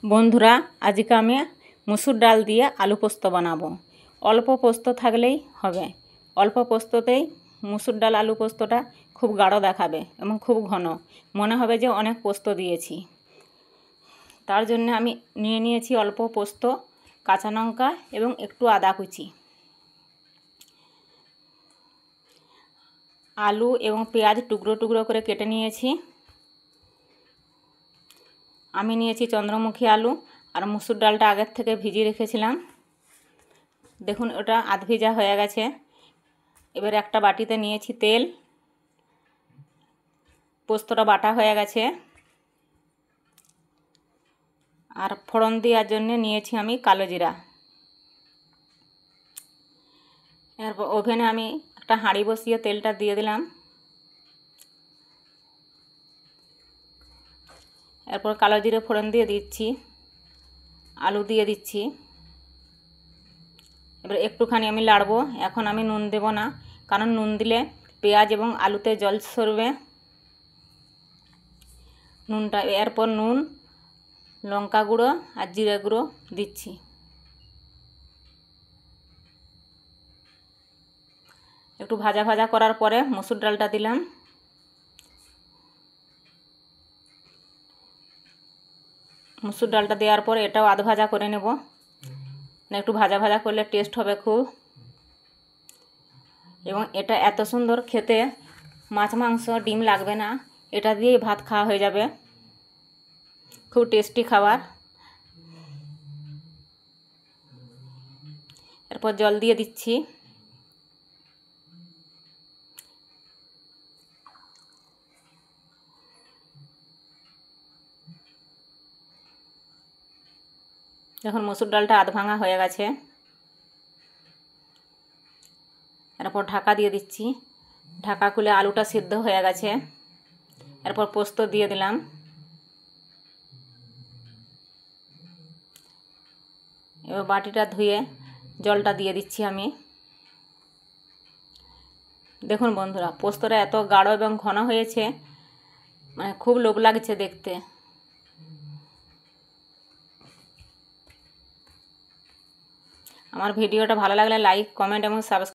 বন্ধুরা, আজকে আমি মুসুর ডাল দিয়ে আলু পোস্ত বানাবো। অল্প পোস্ত থাকলেই হবে। অল্প পোস্ততেই মুসুর ডাল আলু পোস্তটা খুব গাঢ় দেখাবে এবং খুব ঘন, মনে হবে যে অনেক পোস্ত দিয়েছি। তার জন্য আমি নিয়ে নিয়েছি অল্প পোস্ত, কাঁচা লঙ্কা এবং একটু আদা কুচি। আলু এবং পেঁয়াজ টুকরো টুকরো করে কেটে নিয়েছি। আমি নিয়েছি চন্দ্রমুখী আলু আর মুসুর ডালটা আগের থেকে ভিজিয়ে রেখেছিলাম। দেখুন, ওটা আধ ভিজা হয়ে গেছে। এবার একটা বাটিতে নিয়েছি তেল। পোস্তটা বাটা হয়ে গেছে। আর ফোড়ন দেওয়ার জন্য নিয়েছি আমি কালো জিরা। এরপর ওভেনে আমি একটা হাঁড়ি বসিয়ে তেলটা দিয়ে দিলাম। এরপর কালো জিরে ফোড়ন দিয়ে দিচ্ছি, আলু দিয়ে দিচ্ছি। এবার একটুখানি আমি লাড়বো। এখন আমি নুন দেব না, কারণ নুন দিলে পেঁয়াজ এবং আলুতে জল সরবে। নুনটা এরপর নুন, লঙ্কা গুঁড়ো আর জিরে গুঁড়ো দিচ্ছি। একটু ভাজা ভাজা করার পরে মুসুর ডালটা দিলাম। মুসুর ডালটা দেওয়ার পর এটাও আধ ভাজা করে নেব। একটু ভাজা ভাজা করলে টেস্ট হবে খুব। এবং এটা এত সুন্দর খেতে, মাছ মাংস ডিম লাগবে না, এটা দিয়েই ভাত খাওয়া হয়ে যাবে। খুব টেস্টি খাবার। এরপর জল দিয়ে দিচ্ছি। এখন মসুর ডালটা আধ ভাঙা হয়ে গেছে। এরপর ঢাকা দিয়ে দিচ্ছি। ঢাকা খুলে আলুটা সিদ্ধ হয়ে গেছে। এরপর পোস্ত দিয়ে দিলাম। এবার বাটিটা ধুয়ে জলটা দিয়ে দিচ্ছি আমি। দেখুন বন্ধুরা, পোস্তটা এত গাঢ় এবং ঘন হয়েছে, মানে খুব লোভ লাগছে দেখতে। আমার ভিডিওটা ভালো লাগলে লাইক, কমেন্ট এবং সাবস্ক্রাইব